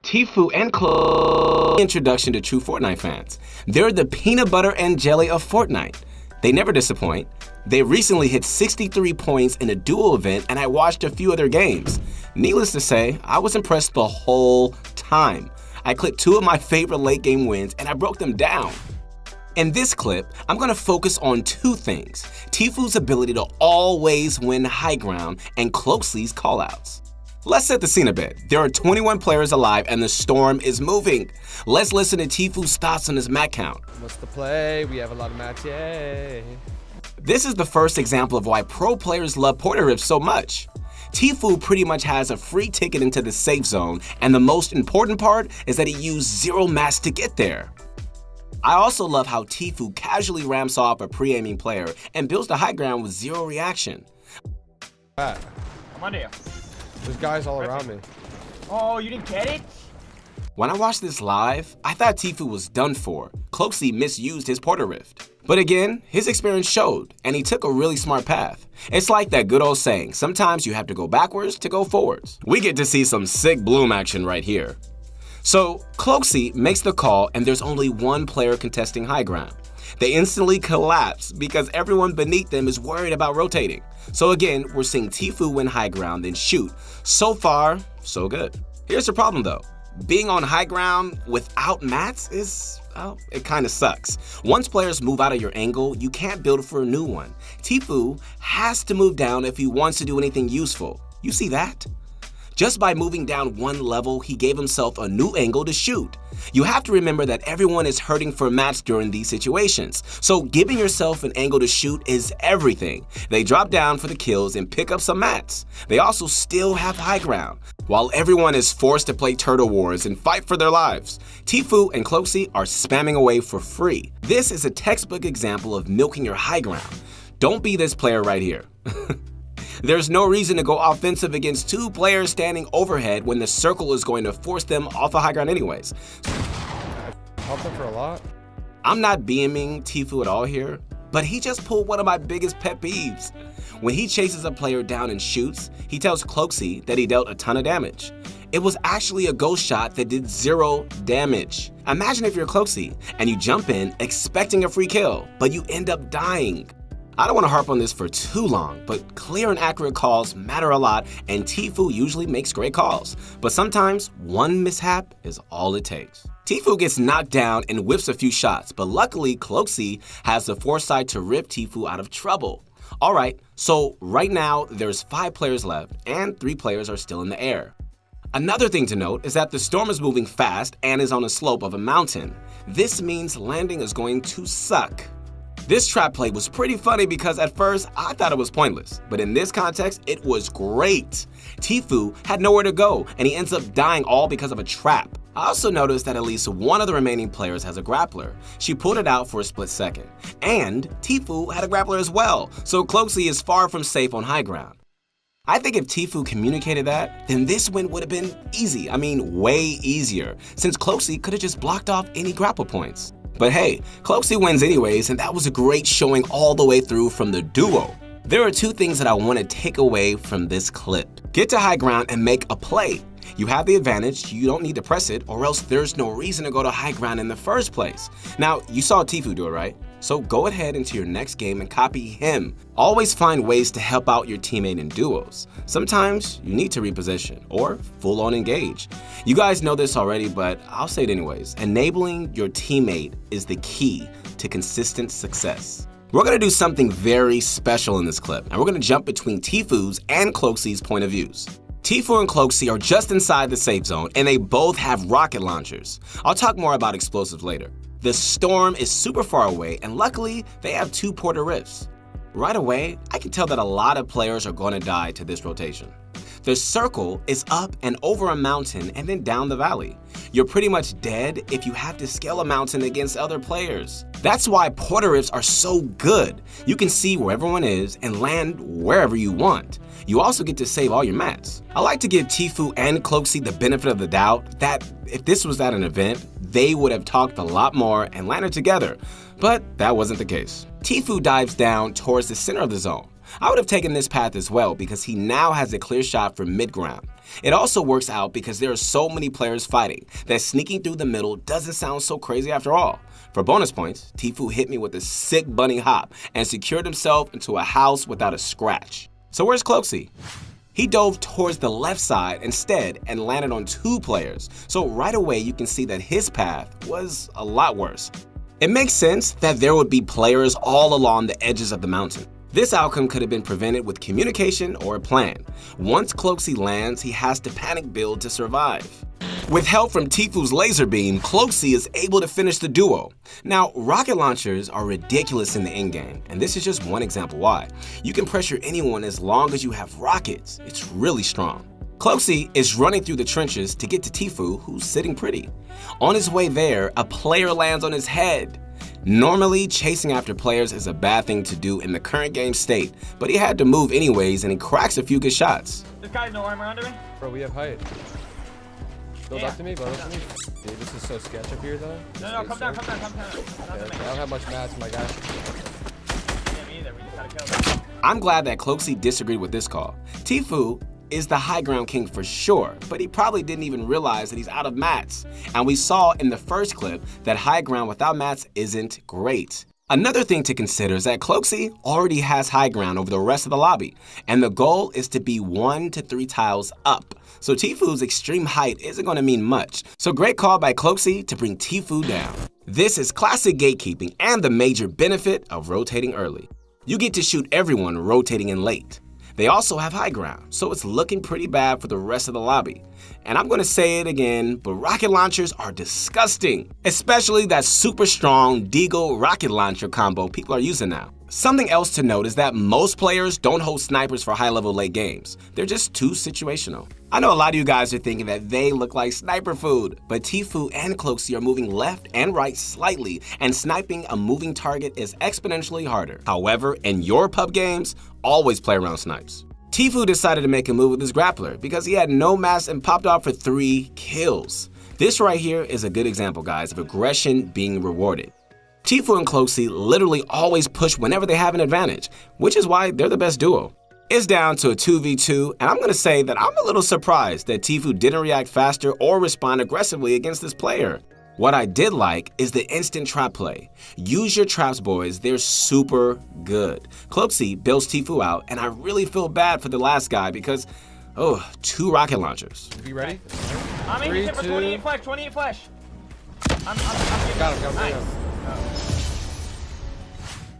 Tfue and Cloakzy introduction to true Fortnite fans. They're the peanut butter and jelly of Fortnite. They never disappoint. They recently hit 63 points in a duo event, and I watched a few of their games. Needless to say, I was impressed the whole time. I clipped 2 of my favorite late game wins and I broke them down. In this clip, I'm going to focus on 2 things: Tfue's ability to always win high ground and Cloakzy's callouts. Let's set the scene a bit. There are 21 players alive and the storm is moving. Let's listen to Tfue's thoughts on his mat count. What's the play? We have a lot of mats, yay! This is the first example of why pro players love Porter Rift so much. Tfue pretty much has a free ticket into the safe zone, and the most important part is that he used 0 mats to get there. I also love how Tfue casually ramps off a pre-aiming player and builds the high ground with 0 reaction. I'm under you. There's guys all around me. Oh, you didn't get it? When I watched this live, I thought Tfue was done for. Cloakzy misused his Porter Rift. But again, his experience showed, and he took a really smart path. It's like that good old saying, sometimes you have to go backwards to go forwards. We get to see some sick bloom action right here. So, Cloakzy makes the call and there's only 1 player contesting high ground. They instantly collapse because everyone beneath them is worried about rotating. So again, we're seeing Tfue win high ground then shoot. So far, so good. Here's the problem though. Being on high ground without mats is, well, it kind of sucks. Once players move out of your angle, you can't build for a new one. Tfue has to move down if he wants to do anything useful. You see that? Just by moving down 1 level, he gave himself a new angle to shoot. You have to remember that everyone is hurting for mats during these situations, so giving yourself an angle to shoot is everything. They drop down for the kills and pick up some mats. They also still have high ground, while everyone is forced to play Turtle Wars and fight for their lives. Tfue and Cloakzy are spamming away for free. This is a textbook example of milking your high ground. Don't be this player right here. There's no reason to go offensive against 2 players standing overhead when the circle is going to force them off the high ground anyways. Helped him for a lot. I'm not BMing Tfue at all here, but he just pulled one of my biggest pet peeves. When he chases a player down and shoots, he tells Cloakzy that he dealt a ton of damage. It was actually a ghost shot that did 0 damage. Imagine if you're Cloakzy and you jump in expecting a free kill, but you end up dying. I don't want to harp on this for too long, but clear and accurate calls matter a lot, and Tfue usually makes great calls. But sometimes 1 mishap is all it takes. Tfue gets knocked down and whips a few shots, but luckily Cloakzy has the foresight to rip Tfue out of trouble. Alright, so right now there's 5 players left and 3 players are still in the air. Another thing to note is that the storm is moving fast and is on a slope of a mountain. This means landing is going to suck. This trap play was pretty funny because at first I thought it was pointless, but in this context it was great. Tfue had nowhere to go and he ends up dying all because of a trap. I also noticed that at least 1 of the remaining players has a grappler. She pulled it out for a split second. And Tfue had a grappler as well, so Cloakzy is far from safe on high ground. I think if Tfue communicated that, then this win would have been easy. I mean, way easier, since Cloakzy could have just blocked off any grapple points. But hey, Cloakzy wins anyways, and that was a great showing all the way through from the duo. There are 2 things that I want to take away from this clip. Get to high ground and make a play. You have the advantage, you don't need to press it, or else there's no reason to go to high ground in the first place. Now, you saw Tfue do it, right? So go ahead into your next game and copy him. Always find ways to help out your teammate in duos. Sometimes you need to reposition or full on engage. You guys know this already, but I'll say it anyways. Enabling your teammate is the key to consistent success. We're gonna do something very special in this clip, and we're gonna jump between Tfue's and Cloakzy's point of views. Tfue and Cloakzy are just inside the safe zone, and they both have rocket launchers. I'll talk more about explosives later. The storm is super far away, and luckily, they have 2 Porter Rifts. Right away, I can tell that a lot of players are going to die to this rotation. The circle is up and over a mountain and then down the valley. You're pretty much dead if you have to scale a mountain against other players. That's why Porter Rifts are so good. You can see where everyone is and land wherever you want. You also get to save all your mats. I like to give Tfue and Cloakzy the benefit of the doubt that if this was at an event, they would have talked a lot more and landed together, but that wasn't the case. Tfue dives down towards the center of the zone. I would have taken this path as well because he now has a clear shot from mid-ground. It also works out because there are so many players fighting that sneaking through the middle doesn't sound so crazy after all. For bonus points, Tfue hit me with a sick bunny hop and secured himself into a house without a scratch. So where's Cloakzy? He dove towards the left side instead and landed on 2 players, so right away you can see that his path was a lot worse. It makes sense that there would be players all along the edges of the mountain. This outcome could have been prevented with communication or a plan. Once Cloakzy lands, he has to panic build to survive. With help from Tfue's laser beam, Cloakzy is able to finish the duo. Now, rocket launchers are ridiculous in the endgame, and this is just one example why. You can pressure anyone as long as you have rockets. It's really strong. Cloakzy is running through the trenches to get to Tfue, who's sitting pretty. On his way there, a player lands on his head. Normally, chasing after players is a bad thing to do in the current game state, but he had to move anyways and he cracks a few good shots. This guy's no armor under me. Bro, we have height. Build up to me, build up to me. Dude, this is so sketch up here though. No, come down. Okay, I don't have much mats, my guy. Yeah, me either. We just gotta kill them. I'm glad that Cloakzy disagreed with this call. Tfue is the high ground king for sure, but he probably didn't even realize that he's out of mats. And we saw in the first clip that high ground without mats isn't great. Another thing to consider is that Cloakzy already has high ground over the rest of the lobby, and the goal is to be 1 to 3 tiles up. So Tfue's extreme height isn't going to mean much. So great call by Cloakzy to bring Tfue down. This is classic gatekeeping and the major benefit of rotating early. You get to shoot everyone rotating in late. They also have high ground, so it's looking pretty bad for the rest of the lobby. And I'm gonna say it again, but rocket launchers are disgusting, especially that super strong Deagle rocket launcher combo people are using now. Something else to note is that most players don't hold snipers for high-level late games. They're just too situational. I know a lot of you guys are thinking that they look like sniper food, but Tfue and Cloakzy are moving left and right slightly, and sniping a moving target is exponentially harder. However, in your pub games, always play around snipes. Tfue decided to make a move with his grappler because he had no mask and popped off for 3 kills. This right here is a good example, guys, of aggression being rewarded. Tfue and Cloakzy literally always push whenever they have an advantage, which is why they're the best duo. It's down to a 2v2, and I'm going to say that I'm a little surprised that Tfue didn't react faster or respond aggressively against this player. What I did like is the instant trap play. Use your traps, boys, they're super good. Cloakzy bails Tfue out, and I really feel bad for the last guy because, 2 rocket launchers. Be ready? I'm in here for 28 flash, 28 flash. I'm Got him. nice.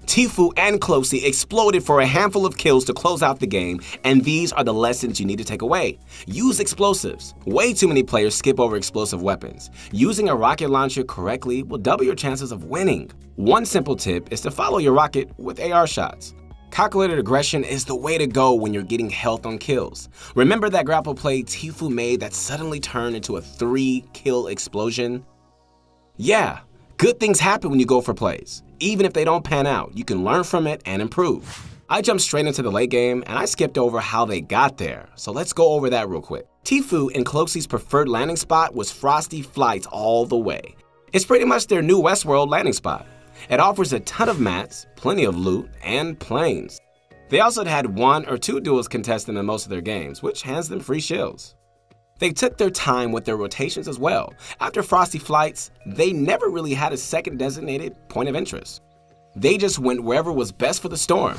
Tfue and Cloakzy exploded for a handful of kills to close out the game, and these are the lessons you need to take away. Use explosives. Way too many players skip over explosive weapons. Using a rocket launcher correctly will double your chances of winning. One simple tip is to follow your rocket with AR shots. Calculated aggression is the way to go when you're getting health on kills. Remember that grapple play Tfue made that suddenly turned into a 3-kill explosion? Yeah, good things happen when you go for plays. Even if they don't pan out, you can learn from it and improve. I jumped straight into the late game and I skipped over how they got there, so let's go over that real quick. Tfue and Cloakzy's preferred landing spot was Frosty Flights all the way. It's pretty much their new Westworld landing spot. It offers a ton of mats, plenty of loot, and planes. They also had 1 or 2 duels contested in most of their games, which hands them free shields. They took their time with their rotations as well. After Frosty Flights, they never really had a second designated point of interest. They just went wherever was best for the storm.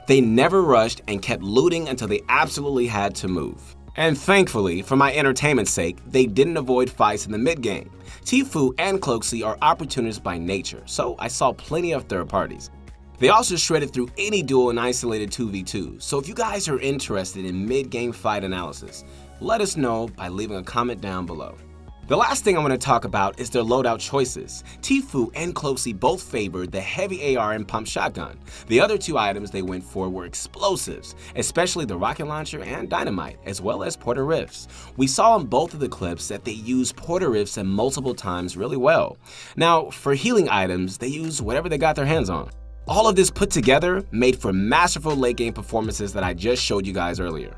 They never rushed and kept looting until they absolutely had to move. And thankfully, for my entertainment's sake, they didn't avoid fights in the mid-game. Tfue and Cloakzy are opportunists by nature, so I saw plenty of third parties. They also shredded through any duel in isolated 2v2, so if you guys are interested in mid-game fight analysis, let us know by leaving a comment down below. The last thing I want to talk about is their loadout choices. Tfue and Cloakzy both favored the heavy AR and pump shotgun. The other 2 items they went for were explosives, especially the rocket launcher and dynamite, as well as Porter Rifts. We saw in both of the clips that they used Porter Rifts multiple times really well. Now, for healing items, they used whatever they got their hands on. All of this put together made for masterful late game performances that I just showed you guys earlier.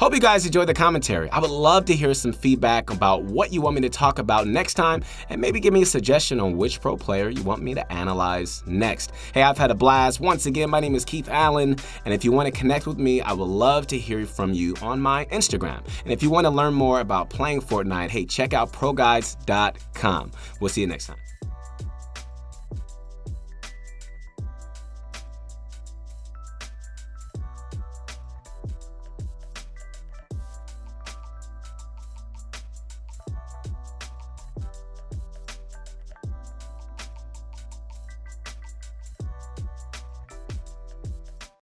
Hope you guys enjoyed the commentary. I would love to hear some feedback about what you want me to talk about next time, and maybe give me a suggestion on which pro player you want me to analyze next. Hey, I've had a blast. Once again, my name is Keith Allen, and if you want to connect with me, I would love to hear from you on my Instagram. And if you want to learn more about playing Fortnite, hey, check out ProGuides.com. We'll see you next time.